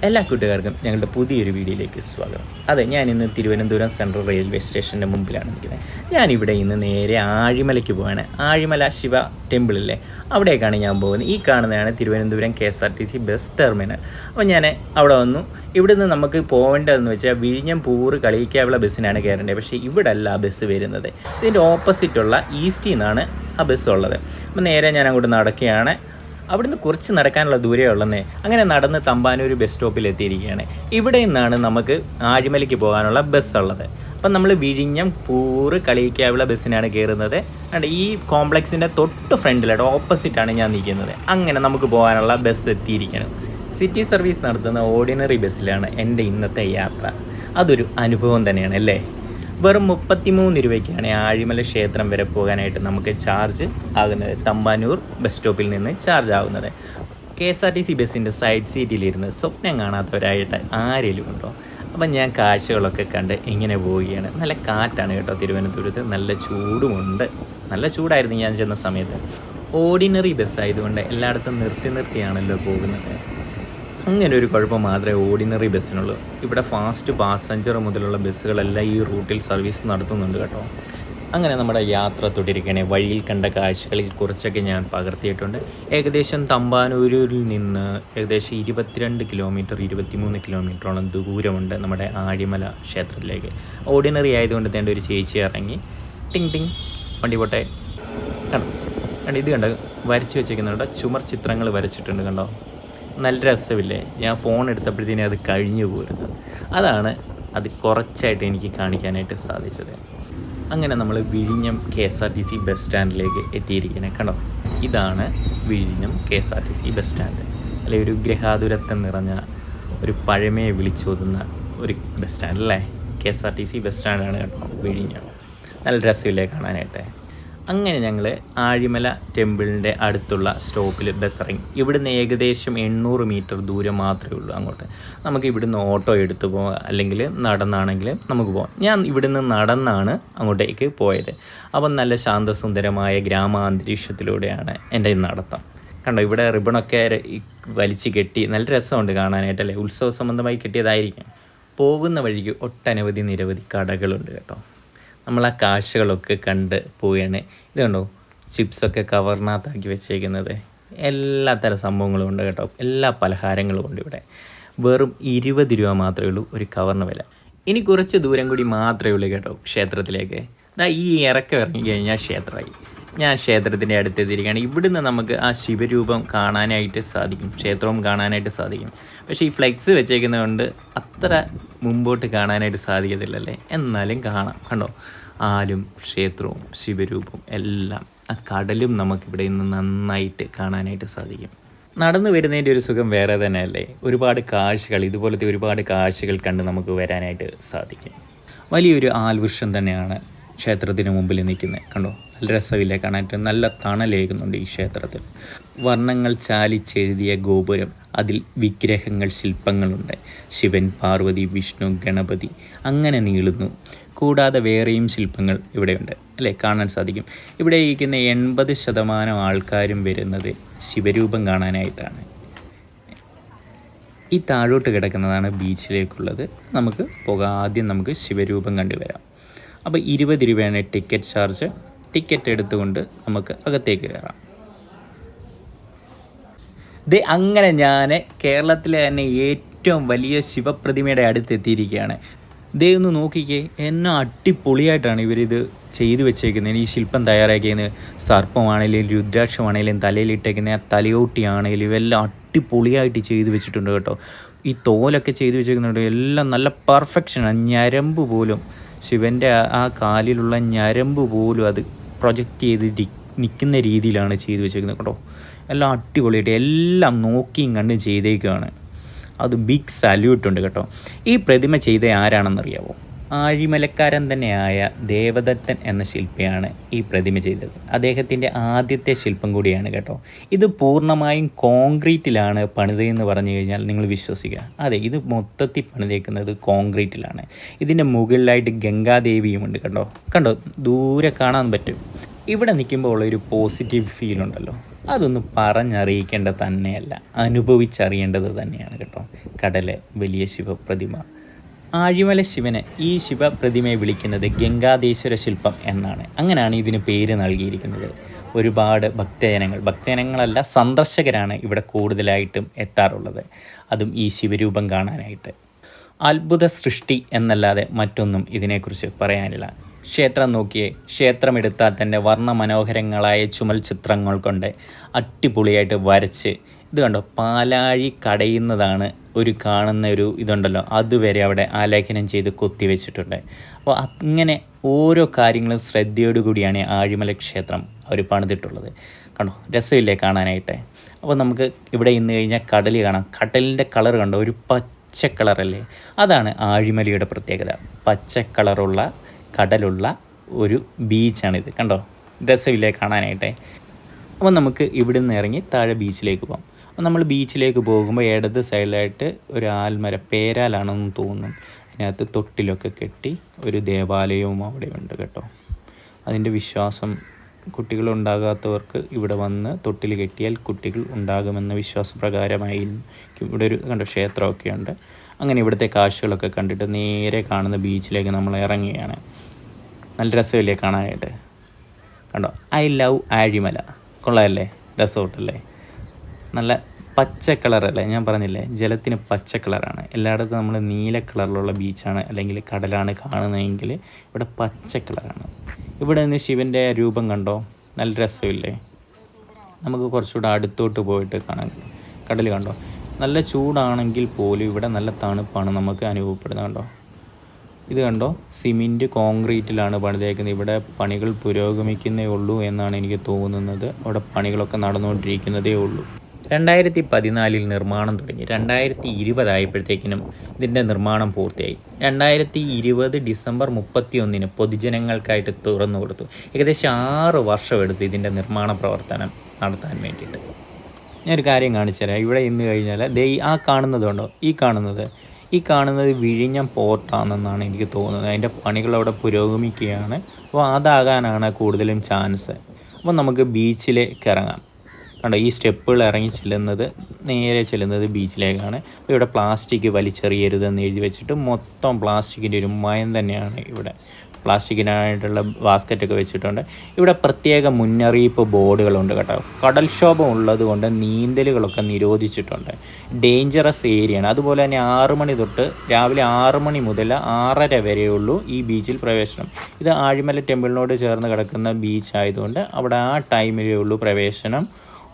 എല്ലാ കൂട്ടുകാർക്കും ഞങ്ങളുടെ പുതിയൊരു വീഡിയോയിലേക്ക് സ്വാഗതം. അതെ, ഞാനിന്ന് തിരുവനന്തപുരം സെൻട്രൽ റെയിൽവേ സ്റ്റേഷൻ്റെ മുമ്പിലാണ് നിൽക്കുന്നത്. ഞാനിവിടെ ഇന്ന് നേരെ ആഴിമലയ്ക്ക് പോവാണ്. ആഴിമല ശിവ ടെമ്പിളില്ലേ, അവിടേക്കാണ് ഞാൻ പോകുന്നത്. ഈ കാണുന്നതാണ് തിരുവനന്തപുരം KSRTC ബസ് ടെർമിനൽ. അപ്പോൾ ഞാൻ അവിടെ വന്നു. ഇവിടുന്ന് നമുക്ക് പോകേണ്ടതെന്ന് വെച്ചാൽ വിഴിഞ്ഞം പൂറ് കളിയിക്കാവുള്ള ബസ്സിനാണ് കയറേണ്ടത്. പക്ഷേ ഇവിടെ അല്ല ആ ബസ് വരുന്നത്. ഇതിൻ്റെ ഓപ്പോസിറ്റുള്ള ഈസ്റ്റിൽ നിന്നാണ് ആ ബസ് ഉള്ളത്. അപ്പോൾ നേരെ ഞാൻ അങ്ങോട്ട് നടക്കുകയാണ്. അവിടുന്ന് കുറച്ച് നടക്കാനുള്ള ദൂരമേ ഉള്ളന്നേ. അങ്ങനെ നടന്ന് തമ്പാനൂർ ബസ് സ്റ്റോപ്പിൽ എത്തിയിരിക്കുകയാണ്. ഇവിടെ നിന്നാണ് നമുക്ക് ആഴിമലയ്ക്ക് പോകാനുള്ള ബസ് ഉള്ളത്. അപ്പം നമ്മൾ വിഴിഞ്ഞം പൂറ് കളിയിക്കാവുള്ള ബസ്സിനാണ് കയറുന്നത്. അണ്ട് ഈ കോംപ്ലക്സിൻ്റെ തൊട്ട് ഫ്രണ്ടിലായിട്ട് ഓപ്പോസിറ്റാണ് ഞാൻ നിൽക്കുന്നത്. അങ്ങനെ നമുക്ക് പോകാനുള്ള ബസ് എത്തിയിരിക്കുകയാണ്. സിറ്റി സർവീസ് നടത്തുന്ന ഓർഡിനറി ബസ്സിലാണ് എൻ്റെ ഇന്നത്തെ യാത്ര. അതൊരു അനുഭവം തന്നെയാണ് അല്ലേ. വെറും 33 രൂപയ്ക്കാണ് ആഴിമല ക്ഷേത്രം വരെ പോകാനായിട്ട് നമുക്ക് ചാർജ് ആകുന്നത്. തമ്പാനൂർ ബസ് സ്റ്റോപ്പിൽ നിന്ന് ചാർജ് ആകുന്നത്. KSRTC ബസ്സിൻ്റെ സൈഡ് സീറ്റിലിരുന്ന് സ്വപ്നം കാണാത്തവരായിട്ട് ആരെങ്കിലും ഉണ്ടോ? അപ്പം ഞാൻ കാഴ്ചകളൊക്കെ കണ്ട് ഇങ്ങനെ പോവുകയാണ്. നല്ല കാറ്റാണ് കേട്ടോ തിരുവനന്തപുരത്ത്. നല്ല ചൂടുമുണ്ട്. നല്ല ചൂടായിരുന്നു ഞാൻ ചെന്ന സമയത്ത്. ഓർഡിനറി ബസ്സായതുകൊണ്ട് എല്ലായിടത്തും നിർത്തിയാണല്ലോ പോകുന്നത്. അങ്ങനെ ഒരു കുഴപ്പം മാത്രമേ ഓർഡിനറി ബസ്സിനുള്ളൂ. ഇവിടെ ഫാസ്റ്റ് പാസഞ്ചർ മുതലുള്ള ബസ്സുകളെല്ലാം ഈ റൂട്ടിൽ സർവീസ് നടത്തുന്നുണ്ട് കേട്ടോ. അങ്ങനെ നമ്മുടെ യാത്ര തുടരുകയാണ്. വഴിയിൽ കണ്ട കാഴ്ചകളിൽ കുറച്ചൊക്കെ ഞാൻ പകർത്തിയിട്ടുണ്ട്. ഏകദേശം തമ്പാനൂരിൽ നിന്ന് ഏകദേശം 22 കിലോമീറ്റർ 23 കിലോമീറ്ററോളം ദൂരമുണ്ട് നമ്മുടെ ആഴിമല ക്ഷേത്രത്തിലേക്ക്. ഓർഡിനറി ആയതുകൊണ്ട് തന്നെ ഒരു ചേച്ചി ഇറങ്ങി ടിങ് ടിങ് വണ്ടി പോട്ടെ കണ്ടോ. ഇത് കണ്ടോ, വരച്ച് വെച്ചേക്കുന്നുണ്ട്. ചുമർ ചിത്രങ്ങൾ വരച്ചിട്ടുണ്ട് കണ്ടോ. നല്ല രസമില്ലേ. ഞാൻ ഫോൺ എടുത്തപ്പോഴത്തേനും അത് കഴിഞ്ഞു പോരുന്നു. അതാണ് അത് കുറച്ചായിട്ട് എനിക്ക് കാണിക്കാനായിട്ട് സാധിച്ചത്. അങ്ങനെ നമ്മൾ വിഴിഞ്ഞം KSRTC ബസ് സ്റ്റാൻഡിലേക്ക് എത്തിയിരിക്കുന്നത് കണ്ടോ. ഇതാണ് വിഴിഞ്ഞം KSRTC ബസ് സ്റ്റാൻഡ്. അല്ലെ, ഒരു ഗ്രഹാതുരത്വം നിറഞ്ഞ ഒരു പഴമയെ വിളിച്ചോതുന്ന ഒരു ബസ് സ്റ്റാൻഡ് അല്ലേ. KSRTC ബസ് സ്റ്റാൻഡാണ് കേട്ടോ വിഴിഞ്ഞം. നല്ല രസമില്ലേ കാണാനായിട്ട്. അങ്ങനെ ഞങ്ങൾ ആഴിമല ടെമ്പിളിൻ്റെ അടുത്തുള്ള സ്റ്റോപ്പിൽ ബസ് ഇറങ്ങി. ഇവിടുന്ന് ഏകദേശം 800 മീറ്റർ ദൂരം മാത്രമേ ഉള്ളൂ അങ്ങോട്ട്. നമുക്ക് ഇവിടുന്ന് ഓട്ടോ എടുത്തു പോകാം, അല്ലെങ്കിൽ നടന്നാണെങ്കിലും നമുക്ക് പോകാം. ഞാൻ ഇവിടുന്ന് നടന്നാണ് അങ്ങോട്ടേക്ക് പോയത്. അപ്പം നല്ല ശാന്തസുന്ദരമായ ഗ്രാമാന്തരീക്ഷത്തിലൂടെയാണ് എൻ്റെ നടത്തം. കണ്ടോ, ഇവിടെ റിബണൊക്കെ വലിച്ചു കെട്ടി നല്ല രസമുണ്ട് കാണാനായിട്ടല്ലേ. ഉത്സവ സംബന്ധമായി കെട്ടിയതായിരിക്കും. പോകുന്ന വഴിക്ക് നിരവധി കടകളുണ്ട് കേട്ടോ. നമ്മൾ ആ കാഴ്ചകളൊക്കെ കണ്ട് പോവുകയാണ്. ഇത് കണ്ടോ, ചിപ്സൊക്കെ കവറിനകത്താക്കി വെച്ചേക്കുന്നത്. എല്ലാത്തരം സംഭവങ്ങളും ഉണ്ട് കേട്ടോ. എല്ലാ പലഹാരങ്ങളും ഉണ്ട് ഇവിടെ. വെറും 20 രൂപ മാത്രമേ ഉള്ളൂ ഒരു കവറിന് വില. ഇനി കുറച്ച് ദൂരം കൂടി മാത്രമേ ഉള്ളൂ കേട്ടോ ക്ഷേത്രത്തിലേക്ക്. ഈ ഇറങ്ങി കഴിഞ്ഞാൽ ക്ഷേത്രമായി. ഞാൻ ക്ഷേത്രത്തിൻ്റെ അടുത്തെത്തിയിരിക്കുകയാണ്. ഇവിടുന്ന് നമുക്ക് ആ ശിവരൂപം കാണാനായിട്ട് സാധിക്കും, ക്ഷേത്രവും കാണാനായിട്ട് സാധിക്കും. പക്ഷേ ഈ ഫ്ലെക്സ് വെച്ചേക്കുന്നതുകൊണ്ട് അത്ര മുമ്പോട്ട് കാണാനായിട്ട് സാധിക്കത്തില്ലല്ലേ. എന്നാലും കാണാം. കണ്ടോ, ആലും ക്ഷേത്രവും ശിവരൂപവും എല്ലാം. ആ കടലും നമുക്കിവിടെ നിന്ന് നന്നായിട്ട് കാണാനായിട്ട് സാധിക്കും. നടന്നു വരുന്നതിൻ്റെ ഒരു സുഖം വേറെ തന്നെയല്ലേ. ഒരുപാട് കാഴ്ചകൾ, ഇതുപോലത്തെ ഒരുപാട് കാഴ്ചകൾ കണ്ട് നമുക്ക് വരാനായിട്ട് സാധിക്കും. വലിയൊരു ആൽവൃക്ഷം തന്നെയാണ് ക്ഷേത്രത്തിന് മുമ്പിൽ നിൽക്കുന്നത് കണ്ടോ. നല്ല രസമില്ലേ കാണാനായിട്ട്. നല്ല തണലേകുന്നുണ്ട് ഈ ക്ഷേത്രത്തിൽ. വർണ്ണങ്ങൾ ചാലിച്ചെഴുതിയ ഗോപുരം, അതിൽ വിഗ്രഹങ്ങൾ, ശില്പങ്ങളുണ്ട്. ശിവൻ, പാർവതി, വിഷ്ണു, ഗണപതി അങ്ങനെ നീളുന്നു. കൂടാതെ വേറെയും ശില്പങ്ങൾ ഇവിടെയുണ്ട് അല്ലേ, കാണാൻ സാധിക്കും. ഇവിടെ ഇരിക്കുന്ന 80% ആൾക്കാരും വരുന്നത് ശിവരൂപം കാണാനായിട്ടാണ്. ഈ താഴോട്ട് കിടക്കുന്നതാണ് ബീച്ചിലേക്കുള്ളത്. നമുക്ക് പോകാം. ആദ്യം നമുക്ക് ശിവരൂപം കണ്ടുവരാം. അപ്പോൾ 20 രൂപയാണ് ടിക്കറ്റ് ചാർജ്. ടിക്കറ്റ് എടുത്തുകൊണ്ട് നമുക്ക് അകത്തേക്ക് കയറാം. അങ്ങനെ ഞാൻ കേരളത്തിലെ തന്നെ ഏറ്റവും വലിയ ശിവപ്രതിമയുടെ അടുത്തെത്തിയിരിക്കുകയാണ്. ഒന്ന് നോക്കിക്കേ, എന്നാ അടിപൊളിയായിട്ടാണ് ഇവരിത് ചെയ്തു വെച്ചേക്കുന്നത്. ഈ ശില്പം തയ്യാറാക്കിയത് സർപ്പമാണെങ്കിലും രുദ്രാക്ഷമാണെങ്കിലും തലയിലിട്ടേക്കുന്ന തലയോട്ടിയാണെങ്കിലും ഇവയെല്ലാം അടിപൊളിയായിട്ട് ചെയ്തു വെച്ചിട്ടുണ്ട് കേട്ടോ. ഈ തോലൊക്കെ ചെയ്തു വെച്ചേക്കുന്നുണ്ട്. എല്ലാം നല്ല പെർഫെക്ഷനാണ്. ഞരമ്പ് പോലും, ശിവൻ്റെ ആ കാലിലുള്ള ഞരമ്പ് പോലും അത് പ്രൊജക്റ്റ് ചെയ്ത് നിൽക്കുന്ന രീതിയിലാണ് ചെയ്തു വെച്ചേക്കുന്നത് കേട്ടോ. എല്ലാം അടിപൊളിയായിട്ട് എല്ലാം നോക്കിയും കണ്ടും ചെയ്തേക്കുകയാണ്. അത് ബിഗ് സാല്യൂട്ട് ഉണ്ട് കേട്ടോ. ഈ പ്രതിമ ചെയ്ത ആരാണെന്നറിയാമോ? ആഴിമലക്കാരൻ തന്നെയായ ദേവദത്തൻ എന്ന ശില്പിയാണ് ഈ പ്രതിമ ചെയ്തത്. അദ്ദേഹത്തിൻ്റെ ആദ്യത്തെ ശില്പം കൂടിയാണ് കേട്ടോ. ഇത് പൂർണ്ണമായും കോൺക്രീറ്റിലാണ് പണിതതെന്ന് പറഞ്ഞു കഴിഞ്ഞാൽ നിങ്ങൾ വിശ്വസിക്കുക. അതെ, ഇത് മൊത്തത്തിൽ പണിതേക്കുന്നത് കോൺക്രീറ്റിലാണ്. ഇതിൻ്റെ മുകളിലായിട്ട് ഗംഗാദേവിയുമുണ്ട് കണ്ടോ. ദൂരെ കാണാൻ പറ്റും. ഇവിടെ നിൽക്കുമ്പോൾ ഉള്ളൊരു പോസിറ്റീവ് ഫീൽ ഉണ്ടല്ലോ, അതൊന്നും പറഞ്ഞറിയിക്കേണ്ടത് തന്നെയല്ല, അനുഭവിച്ചറിയേണ്ടത് തന്നെയാണ് കേട്ടോ. കടലെ വലിയ ശിവപ്രതിമ. ആഴിമല ശിവനെ ഈ ശിവപ്രതിമയെ വിളിക്കുന്നത് ഗംഗാധേശ്വര ശില്പം എന്നാണ്. അങ്ങനെയാണ് ഇതിന് പേര് നൽകിയിരിക്കുന്നത്. ഒരുപാട് ഭക്തജനങ്ങളല്ല, സന്ദർശകരാണ് ഇവിടെ കൂടുതലായിട്ടും എത്താറുള്ളത്, അതും ഈ ശിവരൂപം കാണാനായിട്ട്. അത്ഭുത സൃഷ്ടി എന്നല്ലാതെ മറ്റൊന്നും ഇതിനെക്കുറിച്ച് പറയാനില്ല. ക്ഷേത്രം നോക്കിയേ, ക്ഷേത്രമെടുത്താൽ തന്നെ വർണ്ണമനോഹരങ്ങളായ ചുമൽ ചിത്രങ്ങൾ കൊണ്ട് അടിപൊളിയായിട്ട് വരച്ച്, ഇത് കണ്ടോ, പാലാഴി കടയുന്നതാണ് ഒരു കാണുന്ന ഒരു ഇതുണ്ടല്ലോ, അതുവരെ അവിടെ ആലേഖനം ചെയ്ത് കൊത്തി വെച്ചിട്ടുണ്ട്. അപ്പോൾ അങ്ങനെ ഓരോ കാര്യങ്ങളും ശ്രദ്ധയോടുകൂടിയാണ് ആഴിമല ക്ഷേത്രം അവർ പണിതിട്ടുള്ളത്. കണ്ടോ, രസമില്ലേ കാണാനായിട്ട്. അപ്പോൾ നമുക്ക് ഇവിടെ ഇന്ന് കഴിഞ്ഞാൽ കടൽ കാണാം. കടലിൻ്റെ കളർ കണ്ടോ, ഒരു പച്ച കളറല്ലേ. അതാണ് ആഴിമലയുടെ പ്രത്യേകത. പച്ച കളറുള്ള കടലുള്ള ഒരു ബീച്ചാണിത്. കണ്ടോ, രസമില്ലേ കാണാനായിട്ട്. അപ്പോൾ നമുക്ക് ഇവിടെ നിന്ന് ഇറങ്ങി താഴെ ബീച്ചിലേക്ക് പോകാം. അപ്പോൾ നമ്മൾ ബീച്ചിലേക്ക് പോകുമ്പോൾ ഇടത് സൈഡിലായിട്ട് ഒരു ആൽമരം, പേരാലാണെന്ന് തോന്നുന്നു, അതിനകത്ത് തൊട്ടിലൊക്കെ കെട്ടി ഒരു ദേവാലയവും അവിടെ ഉണ്ട് കേട്ടോ. അതിൻ്റെ വിശ്വാസം, കുട്ടികളുണ്ടാകാത്തവർക്ക് ഇവിടെ വന്ന് തൊട്ടിൽ കെട്ടിയാൽ കുട്ടികൾ ഉണ്ടാകുമെന്ന വിശ്വാസപ്രകാരമായിരിക്കും. ഇവിടെ ഒരു കണ്ടോ ക്ഷേത്രമൊക്കെ ഉണ്ട്. അങ്ങനെ ഇവിടുത്തെ കാഴ്ചകളൊക്കെ കണ്ടിട്ട് നേരെ കാണുന്ന ബീച്ചിലേക്ക് നമ്മൾ ഇറങ്ങുകയാണ്. നല്ല രസമില്ലേ കാണാനായിട്ട്. കണ്ടോ, ഐ ലവ് ആഴിമല. കൊള്ളാമല്ലേ, രസമല്ലേ. നല്ല പച്ച കളറല്ലേ, ഞാൻ പറഞ്ഞില്ലേ ജലത്തിന് പച്ച കളറാണ്. എല്ലായിടത്തും നമ്മൾ നീല കളറിലുള്ള ബീച്ചാണ് അല്ലെങ്കിൽ കടലാണ് കാണുന്നതെങ്കിൽ ഇവിടെ പച്ച കളറാണ്. ഇവിടെ നിന്ന് ശിവൻ്റെ രൂപം കണ്ടോ, നല്ല രസമില്ലേ. നമുക്ക് കുറച്ചുകൂടെ അടുത്തോട്ട് പോയിട്ട് കാണാൻ കഴിയും. കടൽ കണ്ടോ, നല്ല ചൂടാണെങ്കിൽ പോലും ഇവിടെ നല്ല തണുപ്പാണ് നമുക്ക് അനുഭവപ്പെടുന്നത്. കണ്ടോ, ഇത് കണ്ടോ, സിമെൻറ്റ് കോൺക്രീറ്റിലാണ് പണിതേക്കുന്നത്. ഇവിടെ പണികൾ പുരോഗമിക്കുന്നേ ഉള്ളൂ എന്നാണ് എനിക്ക് തോന്നുന്നത്. അവിടെ പണികളൊക്കെ നടന്നുകൊണ്ടിരിക്കുന്നതേ ഉള്ളൂ. 2014 നിർമ്മാണം തുടങ്ങി. 2020 ആയപ്പോഴത്തേക്കിനും ഇതിൻ്റെ നിർമ്മാണം പൂർത്തിയായി. 2020 ഡിസംബർ 31 പൊതുജനങ്ങൾക്കായിട്ട് തുറന്നു കൊടുത്തു. ഏകദേശം 6 വർഷം എടുത്തു ഇതിൻ്റെ നിർമ്മാണ പ്രവർത്തനം നടത്താൻ വേണ്ടിയിട്ട്. ഞാനൊരു കാര്യം കാണിച്ചു തരാം. ഇവിടെ ഇന്ന് കഴിഞ്ഞാൽ ആ കാണുന്നതുണ്ടോ, ഈ കാണുന്നത് വിഴിഞ്ഞം പോർട്ടാണെന്നാണ് എനിക്ക് തോന്നുന്നത്. അതിൻ്റെ പണികൾ അവിടെ പുരോഗമിക്കുകയാണ്. അപ്പോൾ അതാകാനാണ് കൂടുതലും ചാൻസ്. അപ്പോൾ നമുക്ക് ബീച്ചിലേക്ക് ഇറങ്ങാം. കണ്ടോ, ഈ സ്റ്റെപ്പുകൾ ഇറങ്ങി നേരെ ചെല്ലുന്നത് ബീച്ചിലേക്കാണ്. അപ്പോൾ ഇവിടെ പ്ലാസ്റ്റിക് വലിച്ചെറിയരുതെന്ന് എഴുതി വെച്ചിട്ട് മൊത്തം പ്ലാസ്റ്റിക്കിൻ്റെ ഒരു മയം തന്നെയാണ് ഇവിടെ. പ്ലാസ്റ്റിക്കിനായിട്ടുള്ള ബാസ്ക്കറ്റൊക്കെ വെച്ചിട്ടുണ്ട്. ഇവിടെ പ്രത്യേക മുന്നറിയിപ്പ് ബോർഡുകളുണ്ട് കേട്ടോ. കടൽക്ഷോഭം ഉള്ളത് കൊണ്ട് നീന്തലുകളൊക്കെ നിരോധിച്ചിട്ടുണ്ട്. ഡേഞ്ചറസ് ഏരിയയാണ്. അതുപോലെ തന്നെ 6 മണി തൊട്ട് രാവിലെ 6 മണി മുതൽ 6:30 വരെയുള്ളൂ ഈ ബീച്ചിൽ പ്രവേശനം. ഇത് ആഴിമല ടെമ്പിളിനോട് ചേർന്ന് കിടക്കുന്ന ബീച്ച് ആയതുകൊണ്ട് അവിടെ ആ ടൈമിലേ ഉള്ളൂ പ്രവേശനം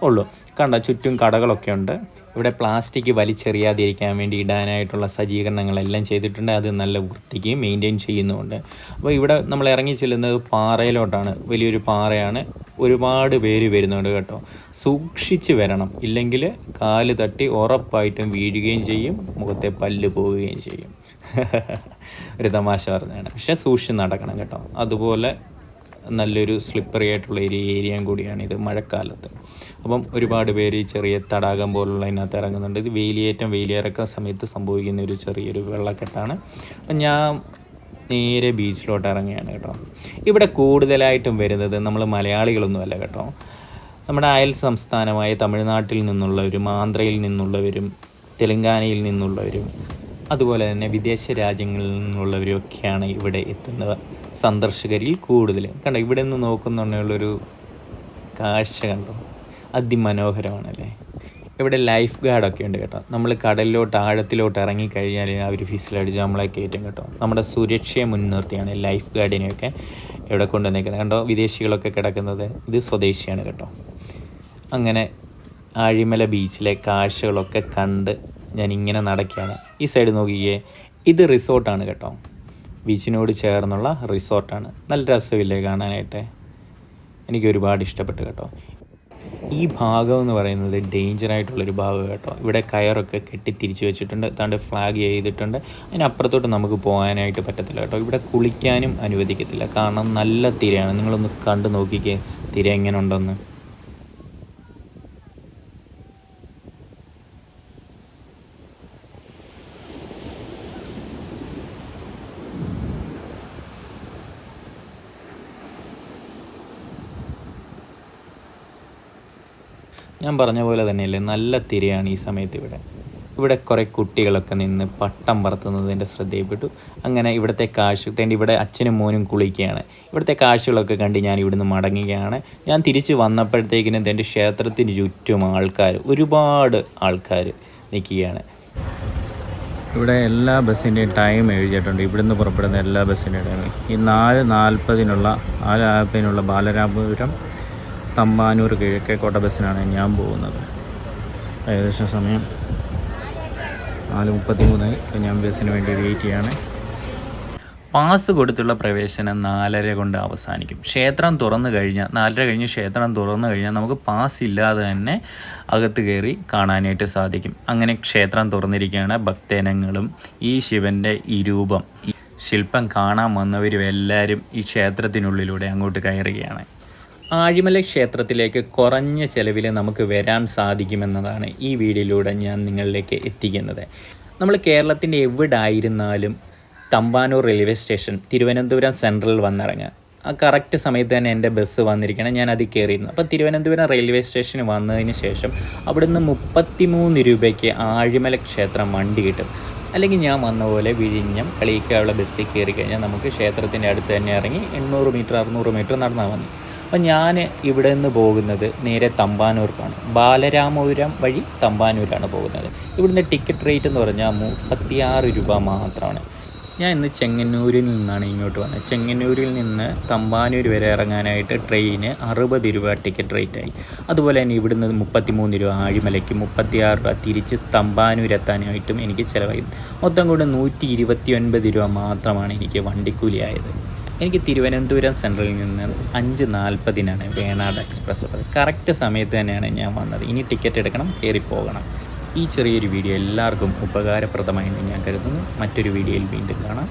ഉള്ളൂ. കണ്ട, ചുറ്റും കടകളൊക്കെ ഉണ്ട്. ഇവിടെ പ്ലാസ്റ്റിക് വലിച്ചെറിയാതിരിക്കാൻ വേണ്ടി ഇടാനായിട്ടുള്ള സജ്ജീകരണങ്ങളെല്ലാം ചെയ്തിട്ടുണ്ട്. അത് നല്ല വൃത്തിക്ക് മെയിൻറ്റെയിൻ ചെയ്യുന്നുമുണ്ട്. അപ്പോൾ ഇവിടെ നമ്മൾ ഇറങ്ങി ചെല്ലുന്നത് പാറയിലോട്ടാണ്. വലിയൊരു പാറയാണ്. ഒരുപാട് പേര് വരുന്നുണ്ട് കേട്ടോ. സൂക്ഷിച്ച് വരണം, ഇല്ലെങ്കിൽ കാല് തട്ടി ഉറപ്പായിട്ടും വീഴുകയും ചെയ്യും, മുഖത്തെ പല്ല് പോവുകയും ചെയ്യും. ഒരു തമാശ പറഞ്ഞതാണ്, പക്ഷേ സൂക്ഷിച്ച് നടക്കണം കേട്ടോ. അതുപോലെ നല്ലൊരു സ്ലിപ്പറി ആയിട്ടുള്ള ഒരു ഏരിയയും കൂടിയാണ് ഇത് മഴക്കാലത്ത്. അപ്പം ഒരുപാട് പേര് ഈ ചെറിയ തടാകം പോലുള്ള അതിനകത്ത് ഇറങ്ങുന്നുണ്ട്. ഇത് വേലിയേറക്ക സമയത്ത് സംഭവിക്കുന്ന ഒരു ചെറിയൊരു വെള്ളക്കെട്ടാണ്. അപ്പം ഞാൻ നേരെ ബീച്ചിലോട്ട് ഇറങ്ങുകയാണ് കേട്ടോ. ഇവിടെ കൂടുതലായിട്ടും വരുന്നത് നമ്മൾ മലയാളികളൊന്നുമല്ല കേട്ടോ. നമ്മുടെ അയൽ സംസ്ഥാനമായ തമിഴ്നാട്ടിൽ നിന്നുള്ളവരും ആന്ധ്രയിൽ നിന്നുള്ളവരും തെലുങ്കാനയിൽ നിന്നുള്ളവരും അതുപോലെ തന്നെ വിദേശ രാജ്യങ്ങളിൽ നിന്നുള്ളവരും ഒക്കെയാണ് ഇവിടെ എത്തുന്ന സന്ദർശകരിൽ കൂടുതൽ. കണ്ടോ, ഇവിടെ നിന്ന് നോക്കുന്നുള്ളൊരു കാഴ്ച കണ്ടോ, അതിമനോഹരമാണല്ലേ. ഇവിടെ ലൈഫ് ഗാർഡൊക്കെ ഉണ്ട് കേട്ടോ. നമ്മൾ കടലിലോട്ട് ആഴത്തിലോട്ട് ഇറങ്ങിക്കഴിഞ്ഞാൽ അവർ ഫിസിലടിച്ച് നമ്മളെ കയറ്റും കേട്ടോ. നമ്മുടെ സുരക്ഷയെ മുൻനിർത്തിയാണ് ലൈഫ് ഗാർഡിനെയൊക്കെ ഇവിടെ കൊണ്ടുവന്നേക്കുന്നത്. കണ്ടോ, വിദേശികളൊക്കെ കിടക്കുന്നത്. ഇത് സ്വദേശിയാണ് കേട്ടോ. അങ്ങനെ ആഴിമല ബീച്ചിലെ കാഴ്ചകളൊക്കെ കണ്ട് ഞാനിങ്ങനെ നടക്കുകയാണ്. ഈ സൈഡ് നോക്കിയേ, ഇത് റിസോർട്ടാണ് കേട്ടോ. ബീച്ചിനോട് ചേർന്നുള്ള റിസോർട്ടാണ്. നല്ല രസമില്ലേ കാണാനായിട്ട്. എനിക്ക് ഒരുപാട് ഇഷ്ടപ്പെട്ടു കേട്ടോ. ഈ ഭാഗം എന്ന് പറയുന്നത് ഡേഞ്ചറായിട്ടുള്ളൊരു ഭാഗം കേട്ടോ. ഇവിടെ കയറൊക്കെ കെട്ടി തിരിച്ചു വെച്ചിട്ടുണ്ട്, താണ്ട് ഫ്ലാഗ് ചെയ്തിട്ടുണ്ട്. അതിനപ്പുറത്തോട്ട് നമുക്ക് പോകാനായിട്ട് പറ്റത്തില്ല കേട്ടോ. ഇവിടെ കുളിക്കാനും അനുവദിക്കത്തില്ല, കാരണം നല്ല തിരയാണ്. നിങ്ങളൊന്ന് കണ്ടു നോക്കിക്കേ തിര എങ്ങനെ ഉണ്ടെന്ന്. ഞാൻ പറഞ്ഞ പോലെ തന്നെയല്ലേ, നല്ല തിരയാണ് ഈ സമയത്ത് ഇവിടെ കുറേ കുട്ടികളൊക്കെ നിന്ന് പട്ടം പറത്തുന്നത് എൻ്റെ ശ്രദ്ധയിൽപ്പെട്ടു. അങ്ങനെ ഇവിടുത്തെ കാഴ്ച ഇവിടെ അച്ഛനും മോനും കുളിക്കുകയാണ്. ഇവിടുത്തെ കാഴ്ചകളൊക്കെ കണ്ട് ഞാൻ ഇവിടുന്ന് മടങ്ങുകയാണ്. ഞാൻ തിരിച്ച് വന്നപ്പോഴത്തേക്കിനും എൻ്റെ ക്ഷേത്രത്തിന് ചുറ്റും ഒരുപാട് ആൾക്കാർ നിൽക്കുകയാണ്. ഇവിടെ എല്ലാ ബസ്സിൻ്റെയും ടൈം എഴുതിയിട്ടുണ്ട്. ഇവിടുന്ന് പുറപ്പെടുന്ന എല്ലാ ബസ്സിൻ്റെയും ടൈം ഈ 4:40 ബാലരാമപുരം തമ്പാനൂർ കിഴക്കേക്കോട്ട ബസ്സിനാണ് ഞാൻ പോകുന്നത്. ഏകദേശം സമയം 4:33. ഇപ്പോൾ ഞാൻ ബസ്സിന് വേണ്ടി വെയിറ്റ് ചെയ്യാണ്. പാസ് കൊടുത്തുള്ള പ്രവേശനം 4:30 കൊണ്ട് അവസാനിക്കും. ക്ഷേത്രം തുറന്നു കഴിഞ്ഞാൽ 4:30 കഴിഞ്ഞ് ക്ഷേത്രം തുറന്നു കഴിഞ്ഞാൽ നമുക്ക് പാസ് ഇല്ലാതെ തന്നെ അകത്ത് കയറി കാണാനായിട്ട് സാധിക്കും. അങ്ങനെ ക്ഷേത്രം തുറന്നിരിക്കുകയാണ്. ഭക്തജനങ്ങളും ഈ ശിവൻ്റെ ഈ രൂപം, ഈ ശില്പം കാണാൻ വന്നവരും എല്ലാവരും ഈ ക്ഷേത്രത്തിനുള്ളിലൂടെ അങ്ങോട്ട് കയറുകയാണ്. ആഴിമല ക്ഷേത്രത്തിലേക്ക് കുറഞ്ഞ ചെലവിൽ നമുക്ക് വരാൻ സാധിക്കുമെന്നതാണ് ഈ വീഡിയോയിലൂടെ ഞാൻ നിങ്ങളിലേക്ക് എത്തിക്കുന്നത്. നമ്മൾ കേരളത്തിൻ്റെ എവിടെ ആയിരുന്നാലും Thampanoor railway station Thiruvananthapuram central വന്നിറങ്ങുക. ആ കറക്റ്റ് സമയത്ത് തന്നെ എൻ്റെ ബസ് വന്നിരിക്കണം. ഞാൻ അതിൽ കയറിയിരുന്നു. അപ്പോൾ തിരുവനന്തപുരം റെയിൽവേ സ്റ്റേഷന് വന്നതിന് ശേഷം അവിടുന്ന് 33 രൂപയ്ക്ക് ആഴിമല ക്ഷേത്രം വണ്ടി കിട്ടും. അല്ലെങ്കിൽ ഞാൻ വന്ന പോലെ വിഴിഞ്ഞം കളിയിക്കാനുള്ള ബസ്സിൽ കയറി കഴിഞ്ഞാൽ നമുക്ക് ക്ഷേത്രത്തിൻ്റെ അടുത്ത് തന്നെ ഇറങ്ങി 800 മീറ്റർ 600 മീറ്റർ നടന്നാൽ മതി. അപ്പം ഞാൻ ഇവിടെ നിന്ന് പോകുന്നത് നേരെ തമ്പാനൂർക്കാണ്. ബാലരാമപുരം വഴി തമ്പാനൂരാണ് പോകുന്നത്. ഇവിടുന്ന് ടിക്കറ്റ് റേറ്റ് എന്ന് പറഞ്ഞാൽ 36 രൂപ മാത്രമാണ്. ഞാൻ ഇന്ന് ചെങ്ങന്നൂരിൽ നിന്നാണ് ഇങ്ങോട്ട് വന്നത്. ചെങ്ങന്നൂരിൽ നിന്ന് തമ്പാനൂർ വരെ ഇറങ്ങാനായിട്ട് ട്രെയിന് 60 രൂപ ടിക്കറ്റ് റേറ്റായി. അതുപോലെ തന്നെ ഇവിടുന്ന് 33 രൂപ ആഴിമലയ്ക്ക്, 36 രൂപ തിരിച്ച് തമ്പാനൂർ എത്താനായിട്ടും എനിക്ക് ചിലവായി. മൊത്തം കൊണ്ട് 129 രൂപ മാത്രമാണ് എനിക്ക് വണ്ടിക്കൂലിയായത്. എനിക്ക് തിരുവനന്തപുരം സെൻട്രലിൽ നിന്ന് 5:40 വേണാട് എക്സ്പ്രസ് ഉള്ളത്. കറക്റ്റ് സമയത്ത് തന്നെയാണ് ഞാൻ വന്നത്. ഇനി ടിക്കറ്റ് എടുക്കണം, കയറിപ്പോകണം. ഈ ചെറിയൊരു വീഡിയോ എല്ലാവർക്കും ഉപകാരപ്രദമായെന്ന് ഞാൻ കരുതുന്നു. മറ്റൊരു വീഡിയോയിൽ വീണ്ടും കാണാം.